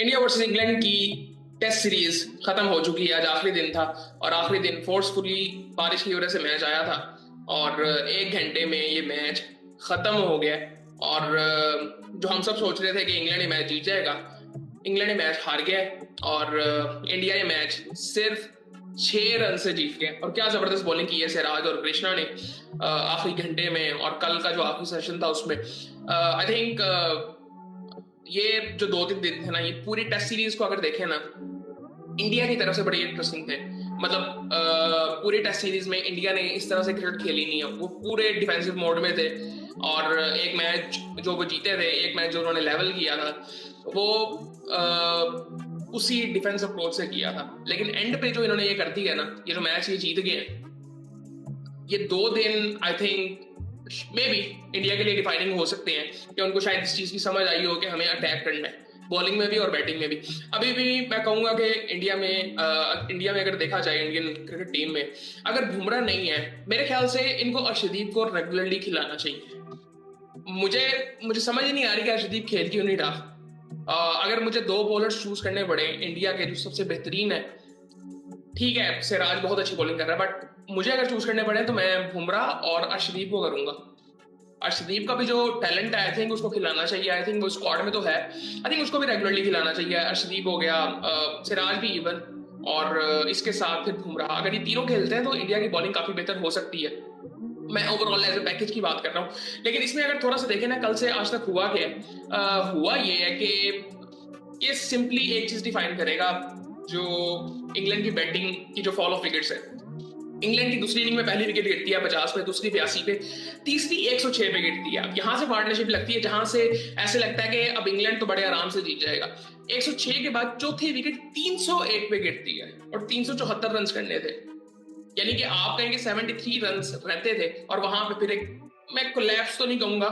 India versus England की test series खत्म हो चुकी है। आज आखिरी दिन था और आखिरी दिन फोर्सफुली बारिश की वजह से मैच आया था और 1 घंटे में ये मैच खत्म हो गया। और जो हम सब सोच रहे थे कि इंग्लैंड ये मैच जीत जाएगा, इंग्लैंड ये मैच हार गया और इंडिया ये मैच सिर्फ 6 रन से जीत गए। और क्या जबरदस्त बॉलिंग की है सिराज और कृष्णा ने आखिरी घंटे में, और कल का जो आखिरी सेशन था उसमें आई थिंक ये जो 2-3 दिन थे ना, ये पूरी टेस्ट सीरीज को अगर देखें ना, इंडिया की तरफ से बड़ी इंटरेस्टिंग थे। मतलब पूरी टेस्ट सीरीज में इंडिया ने इस तरह से क्रिकेट खेली नहीं है। वो पूरे डिफेंसिव मोड में थे और एक मैच जो वो जीते थे, एक मैच जो उन्होंने लेवल किया था, वो उसी डिफेंस अप्रोच से किया था। लेकिन एंड पे जो इन्होंने ये कर दिया ना, ये जो मैच ये जीत गए, ये 2 दिन I think may be India के लिए डिफाइनिंग हो सकते हैं कि उनको शायद इस चीज की समझ आई हो कि हमें अटैक करना है, बॉलिंग में भी और बैटिंग में भी। अभी भी मैं कहूंगा कि इंडिया में अगर देखा जाए, इंडियन क्रिकेट टीम में अगर बुमराह नहीं है, मेरे ख्याल से इनको अर्शदीप को रेगुलरली खिलाना चाहिए। मुझे मुझे समझ ही नहीं आ रही कि अर्शदीप खेल क्यों नहीं रहा। अगर मुझे 2 बॉलर्स चूज करने पड़े इंडिया के जो सबसे बेहतरीन है, ठीक है सिराज बहुत अच्छी बॉलिंग कर रहा है, बट मुझे अगर चूज करने पड़े तो मैं बुमराह और अर्शदीप को करूंगा। अर्शदीप का भी जो टैलेंट है आई थिंक उसको खिलाना चाहिए। आई थिंक वो स्क्वाड में तो है, आई थिंक उसको भी रेगुलरली खिलाना चाहिए। अर्शदीप हो गया, सिराज भी इवन, और इसके साथ फिर बुमराह। अगर ये तीनों खेलते हैं तो इंडिया की बॉलिंग काफी बेहतर हो सकती है। मैं ओवरऑल एज ए पैकेज की बात कर रहा हूँ। लेकिन इसमें अगर थोड़ा सा देखें ना, कल से आज तक हुआ क्या है, हुआ ये है कि ये सिंपली एक चीज डिफाइन करेगा, जो इंग्लैंड की बैटिंग की जो फॉल ऑफ विकेट्स है। इंग्लैंड की दूसरी इनिंग में पहली विकेट गिरती है 50 पे, दूसरी 82 पे, तीसरी 106 पे गिरती है। अब यहां से पार्टनरशिप लगती है जहां से ऐसे लगता है कि अब इंग्लैंड तो बड़े आराम से जीत जाएगा। 106 के बाद चौथी विकेट 301 पे गिरती है और 374 रन करने थे। यानी कि आप कहेंगे 73 रन रहते थे और वहां पे फिर एक, मैं कोलैप्स तो नहीं कहूंगा,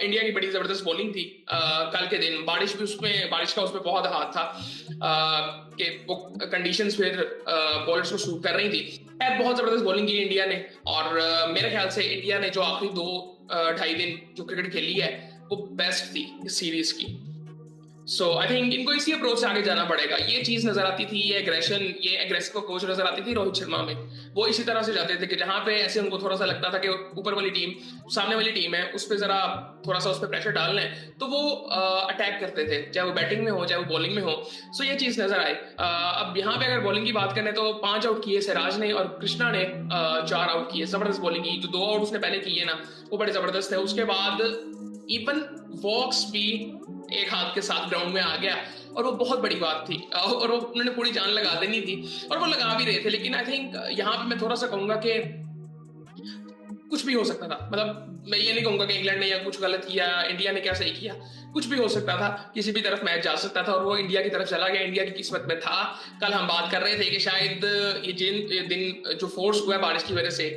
इंडिया की बड़ी जबरदस्त बॉलिंग थी कल के दिन। बारिश का उसमें बहुत हाथ था कि वो कंडीशंस फिर बॉलर्स को सूट कर रही थी। खैर बहुत जबरदस्त बॉलिंग की इंडिया ने, और मेरे ख्याल से इंडिया ने जो आखिरी 2-2.5 दिन जो क्रिकेट खेली है वो बेस्ट थी इस सीरीज की। सो आई थिंक इनको इसी अप्रोच से आगे जाना पड़ेगा। ये चीज नजर आती थी, ये एग्रेसिव अप्रोच नजर आती थी रोहित शर्मा में। वो इसी तरह से जाते थे कि जहां पे ऐसे उनको थोड़ा सा लगता था कि ऊपर वाली टीम, सामने वाली टीम है, उस पर जरा थोड़ा सा उस पर प्रेशर डालना है, तो वो अटैक करते थे, चाहे वो बैटिंग में हो चाहे वो बॉलिंग में हो। सो ये चीज नजर आई। अब यहाँ पे अगर बॉलिंग की बात करें तो 5 आउट किए सिराज ने और कृष्णा ने 4 आउट किए। जबरदस्त बॉलिंग की। जो 2 आउट उसने पहले किए ना, वो बड़े जबरदस्त है। उसके बाद इवन वॉक्स भी एक हाथ के साथ ग्राउंड में आ गया और वो बहुत बड़ी बात थी, और वो उन्होंने पूरी जान लगा देनी थी और वो लगा भी रहे थे। लेकिन आई थिंक यहाँ पे मैं थोड़ा सा कहूंगा कि कुछ भी हो सकता था। मतलब मैं ये नहीं कहूंगा कि इंग्लैंड ने या कुछ गलत किया, इंडिया ने क्या सही किया, कुछ भी हो सकता था। किसी भी तरफ मैच जा सकता था और वो इंडिया की तरफ चला गया, इंडिया की किस्मत में था। कल हम बात कर रहे थे कि शायद ये दिन जो फोर्स हुआ है बारिश की वजह से,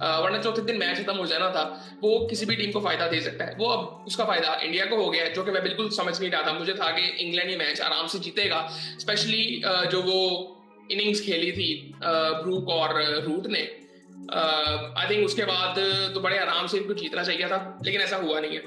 वरना चौथे दिन मैच खत्म हो जाना था, वो किसी भी टीम को फायदा दे सकता है। वो अब उसका फायदा इंडिया को हो गया है, जो कि मैं बिल्कुल समझ नहीं रहा था। मुझे था कि इंग्लैंड ये मैच आराम से जीतेगा, स्पेशली जो वो इनिंग्स खेली थी ब्रूक और रूट ने। आई थिंक उसके बाद तो बड़े आराम से इनको जीतना चाहिए था, लेकिन ऐसा हुआ नहीं है।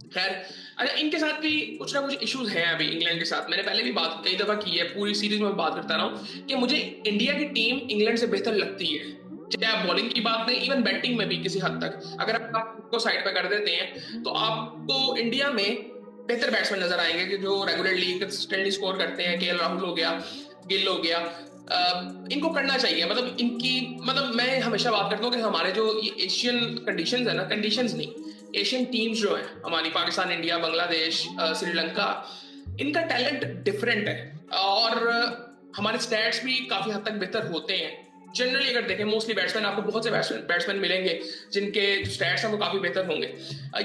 खैर, अच्छा इनके साथ भी कुछ ना कुछ इश्यूज हैं अभी इंग्लैंड के साथ। मैंने पहले भी बात कई दफा की है, पूरी सीरीज में बात करता रहा हूं कि मुझे इंडिया की टीम इंग्लैंड से बेहतर लगती है। चाहे आप बॉलिंग की बात नहीं, इवन बैटिंग में भी किसी हद तक अगर आप को साइड पे कर देते हैं तो आपको इंडिया में बेहतर बैट्समैन नजर आएंगे कि जो रेगुलरली कंसिस्टेंटली स्कोर करते हैं। केएल राहुल हो गया, गिल हो गया, इनको करना चाहिए। मतलब मैं हमेशा बात करता हूँ कि हमारे जो ये एशियन कंडीशंस है ना, कंडीशंस नहीं, एशियन टीम्स जो है हमारी, पाकिस्तान, इंडिया, बांग्लादेश, श्रीलंका, इनका टैलेंट डिफरेंट है और हमारे स्टैट्स भी काफी हद तक बेहतर होते हैं। जनरली अगर देखें, मोस्टली बैट्समैन, आपको बहुत से बैट्समैन मिलेंगे जिनके जो स्टैट्स हैं वो काफी बेहतर होंगे।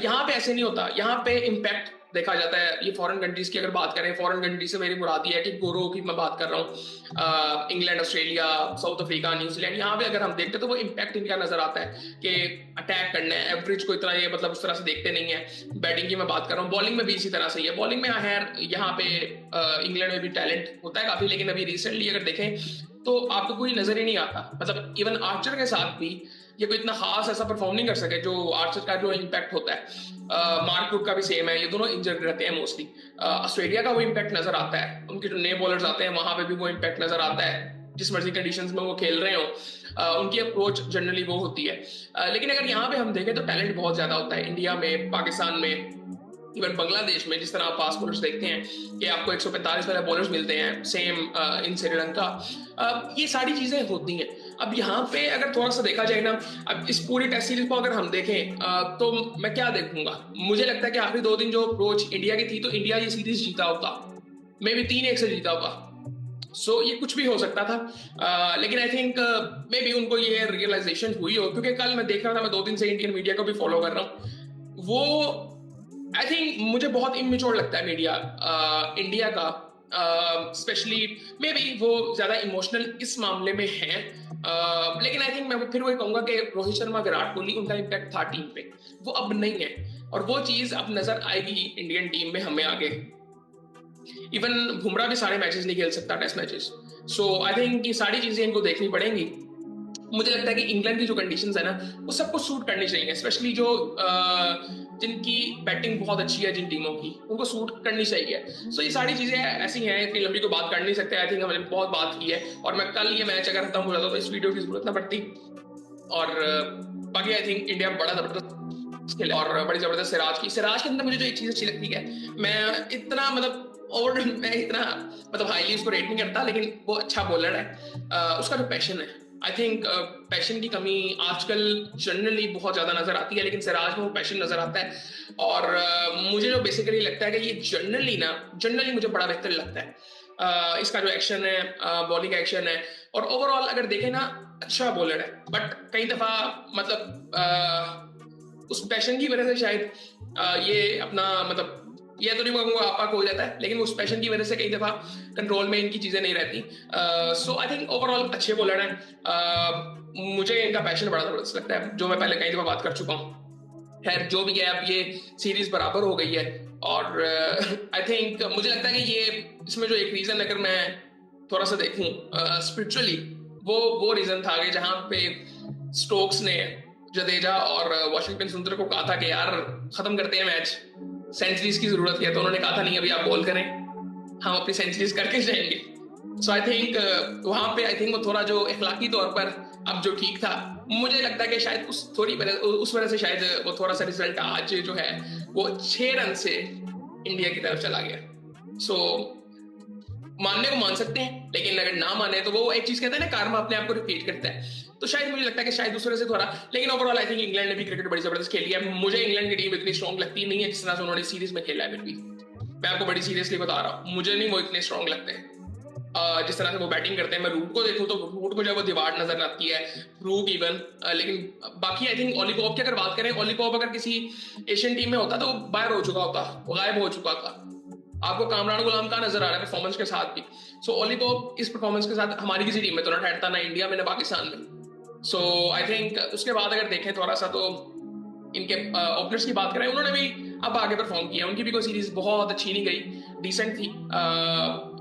यहाँ पे ऐसे नहीं होता। यहाँ पे इम्पैक्ट देखा जाता है। ये फॉरेन कंट्रीज की अगर बात करें, फॉरेन कंट्री से मेरी मुराद ये है कि गोरो की मैं बात कर रहा हूँ, England, Australia, south Africa, New Zealand, यहाँ पे अगर हम देखते तो वो इम्पैक्ट इनका नजर आता है कि अटैक करना है। एवरेज को इतना ये मतलब उस तरह से देखते नहीं है। बैटिंग की मैं बात कर रहा हूँ, बॉलिंग में भी इसी तरह से ही है। बॉलिंग में खैर यहाँ पे इंग्लैंड में भी टैलेंट होता है काफी, लेकिन अभी रिसेंटली अगर देखें तो आपको कोई नजर ही नहीं आता। मतलब इवन आर्चर के साथ भी ये कोई इतना खास ऐसा परफॉर्म नहीं कर सके जो आर्चर का जो इम्पैक्ट होता है। मार्क वुड का भी सेम है, ये दोनों इंजर्ड रहते हैं मोस्टली। ऑस्ट्रेलिया का वो इम्पैक्ट नजर आता है, उनके जो नए बॉलर्स आते हैं वहां पे भी वो इम्पैक्ट नजर आता है, जिस मर्जी कंडीशंस में वो खेल रहे हो। उनकी अप्रोच जनरली वो होती है। लेकिन अगर यहाँ पे हम देखें तो टैलेंट बहुत ज्यादा होता है इंडिया में, पाकिस्तान में, इवन बांग्लादेश में। जिस तरह आप फास्ट बॉलर्स देखते हैं कि आपको 145 वाले बॉलर्स मिलते हैं, सेम इन श्रीलंका। ये सारी चीजें होती हैं। अब यहाँ पे अगर थोड़ा सा देखा जाए ना, अब इस पूरी टेस्ट सीरीज को अगर हम देखें तो मैं क्या देखूंगा, मुझे लगता है कि आखिरी 2 दिन जो अप्रोच इंडिया की थी तो इंडिया ये सीरीज जीता होता, मे बी 3-1 से जीता होगा। सो ये कुछ भी हो सकता था। लेकिन आई थिंक मे बी उनको ये रियलाइजेशन हुई हो, क्योंकि कल मैं देख रहा था, मैं 2 दिन से इंडियन मीडिया को भी फॉलो कर रहा हूँ, वो आई थिंक मुझे बहुत इमेच्योर लगता है मीडिया इंडिया का, स्पेशली मे बी वो ज्यादा इमोशनल इस मामले में है। लेकिन आई थिंक मैं फिर वही कहूंगा कि रोहित शर्मा, विराट कोहली, उनका इम्पैक्ट था टीम पे, वो अब नहीं है, और वो चीज अब नजर आएगी इंडियन टीम में हमें आगे। इवन बुमराह भी सारे मैचेस नहीं खेल सकता, test matches. So I think ये सारी चीजें इनको देखनी पड़ेंगी। मुझे लगता है कि इंग्लैंड की जो कंडीशंस है ना, वो सबको सूट करनी चाहिए, स्पेशली जो जिनकी बैटिंग बहुत अच्छी है, जिन टीमों की, उनको सूट करनी चाहिए। सो ये सारी चीजें ऐसी हैं, इतनी लंबी को बात कर नहीं सकते। आई थिंक हमने बहुत बात की है, और मैं कल ये मैच अगर खत्म हो जाता तो इस वीडियो की जरूरत ना पड़ती। और बाकी आई थिंक इंडिया बड़ा जबरदस्त खेला, और बड़ी जबरदस्त सिराज के अंदर मुझे जो एक चीज अच्छी लगती है, मैं इतना मतलब मैं इतना मतलब हाईली उसको रेट नहीं करता, लेकिन वो अच्छा बॉलर है। उसका जो पैशन है, आई थिंक पैशन की कमी आजकल जनरली बहुत ज्यादा नजर आती है, लेकिन सिराज में वो पैशन नजर आता है। और मुझे जो बेसिकली लगता है कि ये जनरली मुझे बड़ा बेहतर लगता है। इसका जो एक्शन है, बॉलिंग एक्शन है, और ओवरऑल अगर देखें ना, अच्छा बॉलर है। बट कई दफा मतलब उस पैशन की वजह से शायद ये अपना मतलब, ये तो नहीं कहूंगा आपा हो जाता है, लेकिन उस पैशन की वजह से कई दफा कंट्रोल में इनकी चीजें नहीं रहती। सो आई थिंक ओवरऑल अच्छे बॉलर हैं। मुझे इनका पैशन बड़ा जबरदस्त लगता है, जो मैं पहले कई दफा बात कर चुका हूँ। खैर जो भी है, अब ये सीरीज बराबर हो गई है, और आई थिंक मुझे लगता है कि ये इसमें जो एक रीजन अगर मैं थोड़ा सा देखूं स्पिरिचुअली, वो रीजन था कि जहां पे स्टोक्स ने जडेजा और वॉशिंगटन सुंदर को कहा था कि यार खत्म करते हैं मैच, सेंचुरीज की जरूरत है, तो उन्होंने कहा था नहीं अभी आप बॉल करें, हम अपनी सेंचुरीज करके जाएंगे। सो आई थिंक वहां पे आई थिंक वो थोड़ा जो इखलाकी तौर पर अब जो ठीक था, मुझे लगता है कि शायद उस वजह से शायद वो थोड़ा सा रिजल्ट आज जो है वो 6 रन से इंडिया की तरफ चला गया। सो मानने को मान सकते हैं, लेकिन अगर ना माने तो वो एक चीज कहते हैं ना, कार्मा अपने आप को रिपीट करता है। तो शायद मुझे लगता है कि शायद उस वजह से थोड़ा, लेकिन ओवरऑल आई थिंक इंग्लैंड ने भी क्रिकेट बड़ी जबरदस्त खेली है। मुझे इंग्लैंड की टीम इतनी स्ट्रॉन्ग लगती नहीं है जिस तरह से उन्होंने सीरीज में खेला है। फिर भी मैं आपको बड़ी सीरियसली बता रहा हूँ, मुझे नहीं वो इतने स्ट्रॉन्ग लगते हैं जिस तरह से वो बैटिंग करते हैं। मैं रूट को देखूं तो रूट को जब वो दीवार नजर आती है, रूट इवन, लेकिन बाकी आई थिंक ओलिकॉप की अगर बात करें, ओलिकॉप अगर किसी एशियन टीम में होता तो वो बाहर हो चुका होता, वो गायब हो चुका था। आपको कामरान गुलाम का नजर आ रहा है परफॉर्मेंस के साथ भी। सो ओलिकॉप इस परफॉर्मेंस के साथ हमारी किसी टीम में तो ना ठहरता, ना इंडिया में, ना पाकिस्तान में। सो आई थिंक उसके बाद अगर देखें थोड़ा सा तो इनके ओपनर्स की बात करें, उन्होंने भी अब आगे परफॉर्म किया, उनकी भी कोई सीरीज बहुत अच्छी नहीं गई, डिसेंट थी।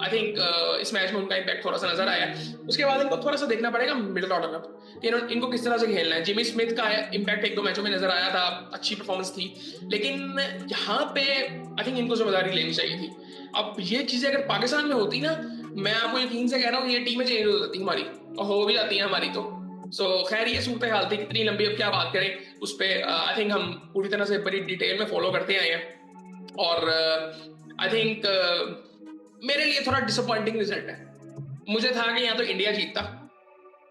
आई थिंक इस मैच में उनका इम्पैक्ट थोड़ा सा नजर आया। उसके बाद इनको थोड़ा सा देखना पड़ेगा मिडिल ऑर्डर में इनको किस तरह से खेलना है। जिमी स्मिथ का इम्पैक्ट 1-2 मैचों में नजर आया था, अच्छी परफॉर्मेंस थी, लेकिन यहाँ पे आई थिंक इनको जिम्मेदारी लेनी चाहिए थी। अब ये चीजें अगर पाकिस्तान में होती ना, मैं आपको यकीन से कह रहा हूँ ये टीमें चेंज हो जाती हमारी, और हो भी जाती है हमारी तो। सो खैर ये सूरत हाल थी, कितनी लंबी अब क्या बात करें उस पर। आई थिंक हम पूरी तरह से बड़ी डिटेल में फॉलो करते आए हैं, और आई थिंक मेरे लिए थोड़ा डिसअपॉइंटिंग रिजल्ट है। मुझे था कि या तो इंडिया जीतता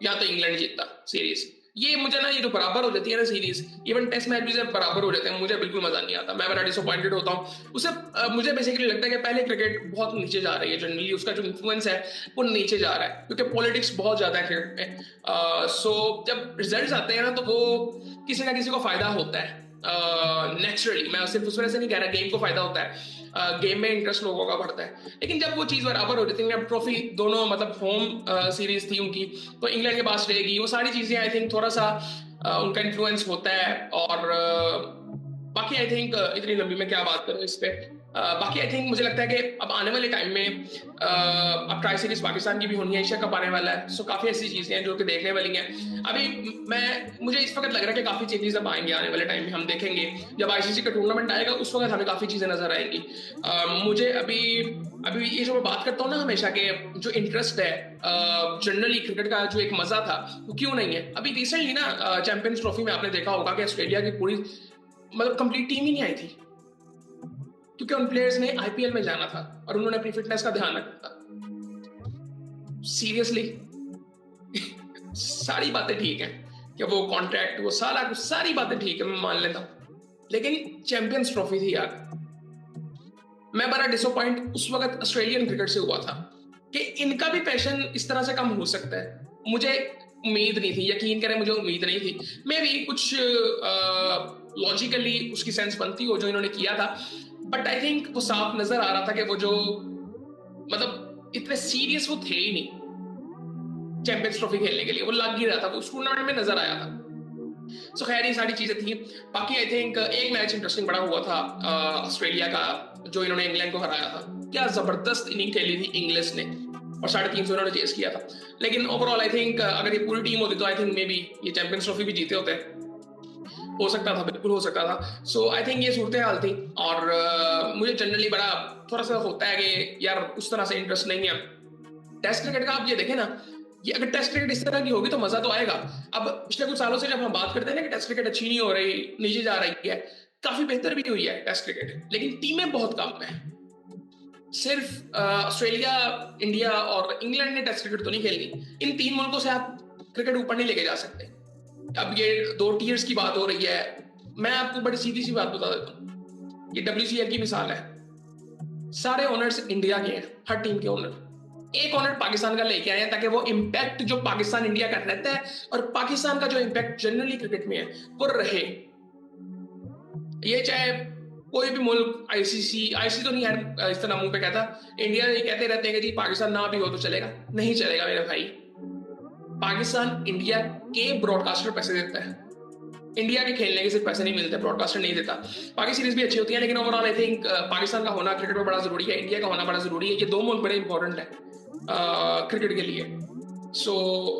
या तो इंग्लैंड जीतता सीरीज। ये मुझे ना, ये जो बराबर हो जाती है ना सीरीज, इवन टेस्ट मैच भी जब बराबर हो जाते हैं, मुझे बिल्कुल मजा नहीं आता, मैं बड़ा डिसअपॉइंटेड होता हूँ उससे। मुझे बेसिकली लगता है कि पहले क्रिकेट बहुत नीचे जा रही है, जनरली उसका जो इन्फ्लुएंस है वो नीचे जा रहा है, क्योंकि पॉलिटिक्स बहुत ज्यादा है क्रिकेट में। सो जब रिजल्ट आते हैं ना, तो वो किसी ना किसी को फायदा होता है नेचुरली। मैं सिर्फ उस वजह से नहीं कह रहा, गेम को फायदा होता है, गेम में इंटरेस्ट लोगों का बढ़ता है। लेकिन जब वो चीज बराबर हो जाती है, अब ट्रॉफी दोनों मतलब होम सीरीज थी उनकी, तो इंग्लैंड के पास रहेगी, वो सारी चीजें आई थिंक थोड़ा सा उनका इन्फ्लुएंस होता है। और बाकी बाकी आई थिंक इतनी लंबी मैं क्या बात करूं इस पे। बाकी आई थिंक मुझे लगता है कि अब आने वाले टाइम में अब ट्राई सीरीज पाकिस्तान की भी होनी है, एशिया कप आने वाला है, सो काफी ऐसी चीजें हैं जो कि देखने वाली हैं। अभी मुझे इस वक्त लग रहा है कि काफी चेंजेस अब आएंगे आने वाले टाइम में, हम देखेंगे जब आईसीसी का टूर्नामेंट आएगा उस वक्त हमें काफी चीजें नजर आएंगी। मुझे अभी अभी ये जो मैं बात करता हूँ ना हमेशा के जो इंटरेस्ट है जनरली क्रिकेट का, जो एक मजा था वो क्यों नहीं है। अभी रिसेंटली ना चैंपियंस ट्रॉफी में आपने देखा होगा कि ऑस्ट्रेलिया की पूरी मतलब कंप्लीट टीम ही नहीं आई थी, क्योंकि उन प्लेयर्स ने आईपीएल में जाना था और उन्होंने अपनी फिटनेस का ध्यान रखा था। सीरियसली सारी बातें ठीक हैं कि वो कॉन्ट्रैक्ट वो सारा कुछ सारी बातें ठीक है, मैं मान लेता हूं, लेकिन चैंपियंस ट्रॉफी थी यार। मैं बड़ा डिसअपॉइंट उस वक्त ऑस्ट्रेलियन क्रिकेट से हुआ था कि इनका भी पैशन इस तरह से कम हो सकता है। मुझे उम्मीद नहीं थी, यकीन करें मुझे उम्मीद नहीं थी। मे भी कुछ लॉजिकली उसकी सेंस बनती हो जो इन्होंने किया था, बट आई थिंक वो साफ नजर आ रहा था कि वो जो मतलब इतने सीरियस वो थे ही नहीं चैंपियंस ट्रॉफी खेलने के लिए, वो लग ही रहा था, वो उस टूर्नामेंट में नजर आया था। सो खैर ये सारी चीजें थी। बाकी आई थिंक एक मैच इंटरेस्टिंग बड़ा हुआ था ऑस्ट्रेलिया का, जो इन्होंने इंग्लैंड को हराया था। क्या जबरदस्त इनिंग खेली थी इंग्लिश ने, और 350 इन्होंने चेस किया था। लेकिन ओवरऑल आई थिंक अगर ये पूरी टीम होती तो आई थिंक मे बी ये चैंपियंस ट्रॉफी भी जीते होते, हो सकता था, बिल्कुल हो सकता था। सो आई थिंक ये सूरत हाल थी। और मुझे जनरली बड़ा थोड़ा सा होता है कि यार उस तरह से इंटरेस्ट नहीं है टेस्ट क्रिकेट का। आप ये देखें ना, ये अगर टेस्ट क्रिकेट इस तरह की होगी तो मजा तो आएगा। अब पिछले कुछ सालों से जब हम बात करते हैं ना कि टेस्ट क्रिकेट अच्छी नहीं हो रही, नीचे जा रही है, काफी बेहतर भी हुई है टेस्ट क्रिकेट, लेकिन टीमें बहुत कम है। सिर्फ ऑस्ट्रेलिया, इंडिया और इंग्लैंड ने टेस्ट क्रिकेट तो नहीं खेलनी। इन 3 मुल्कों से आप क्रिकेट ऊपर नहीं लेके जा सकते। अब ये 2 टीयर्स की बात हो रही है, मैं आपको बड़ी सीधी सी बात बता देता हूँ, ये WCL की मिसाल है। सारे ओनर्स इंडिया के हैं, हर टीम के ओनर। एक ओनर पाकिस्तान का लेके आए हैं ताकि वो इंपैक्ट जो पाकिस्तान इंडिया का रहता है और पाकिस्तान का जो इंपैक्ट जनरली क्रिकेट में है वो रहे। ये चाहे कोई भी मुल्क आईसीसी तो नहीं यार इस तरह मुंह पे कहता, इंडिया ये कहते रहते हैं कि जी पाकिस्तान ना भी हो तो चलेगा, नहीं चलेगा मेरे भाई। पाकिस्तान इंडिया के ब्रॉडकास्टर पैसे देता है, इंडिया के खेलने के सिर्फ पैसे नहीं मिलते, ब्रॉडकास्टर नहीं देता। बाकी सीरीज भी अच्छी होती है, लेकिन ओवरऑल आई थिंक पाकिस्तान का होना क्रिकेट में बड़ा जरूरी है, इंडिया का होना बड़ा जरूरी है। ये 2 मुल्क बड़े इंपॉर्टेंट है क्रिकेट के लिए। सो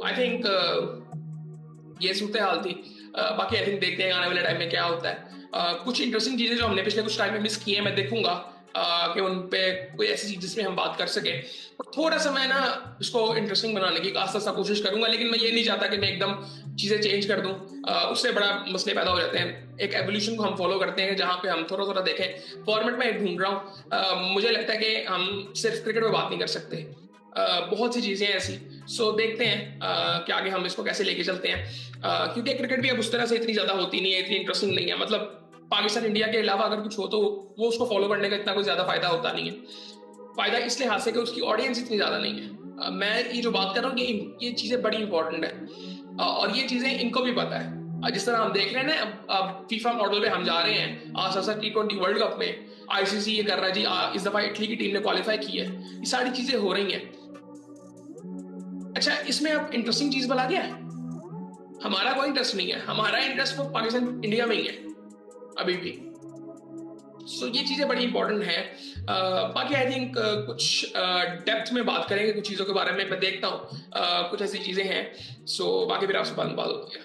आई थिंक ये सूरत हाल थी। बाकी आई थिंक देखते हैं आने वाले टाइम में क्या होता है। कुछ इंटरेस्टिंग चीजें जो हमने पिछले कुछ टाइम में मिस की है, मैं देखूंगा कि उन पे कोई ऐसी चीज जिसमें हम बात कर सके, और थोड़ा सा मैं ना इसको इंटरेस्टिंग बनाने की आस्ता आस्ता कोशिश करूंगा। लेकिन मैं ये नहीं चाहता कि मैं एकदम चीजें चेंज कर दूं, उससे बड़ा मसले पैदा हो जाते हैं। एक एवोल्यूशन को हम फॉलो करते हैं जहां पे हम थोड़ा थोड़ा देखें। फॉर्मेट में ढूंढ रहा हूँ, मुझे लगता है कि हम सिर्फ क्रिकेट में बात नहीं कर सकते, बहुत सी चीजें ऐसी। सो देखते हैं कि आगे हम इसको कैसे लेके चलते हैं, क्योंकि क्रिकेट भी अब उस तरह से इतनी ज्यादा होती नहीं है, इतनी इंटरेस्टिंग नहीं है। मतलब पाकिस्तान इंडिया के अलावा अगर कुछ हो तो वो उसको फॉलो करने का इतना कोई ज्यादा फायदा होता नहीं है। फायदा इस लिहाज से कि उसकी ऑडियंस इतनी ज्यादा नहीं है। मैं ये जो बात कर रहा हूँ ये चीजें बड़ी इंपॉर्टेंट है, और ये चीजें इनको भी पता है। जिस तरह हम देख रहे हैं ना, अब फीफा मॉडल पे हम जा रहे हैं, आज T20 वर्ल्ड कप में आईसीसी ये कर रहा है जी, इस दफा इटली की टीम ने क्वालिफाई की है, ये सारी चीजें हो रही हैं। अच्छा, इसमें अब इंटरेस्टिंग चीज बना गया है, हमारा कोई इंटरेस्ट नहीं है, हमारा इंटरेस्ट वो पाकिस्तान इंडिया में ही है अभी भी। सो ये चीजें बड़ी इंपॉर्टेंट है। बाकी आई थिंक कुछ डेप्थ में बात करेंगे कुछ चीजों के बारे में, मैं देखता हूँ कुछ ऐसी चीजें हैं। सो बाकी फिर आपसे बात होती है।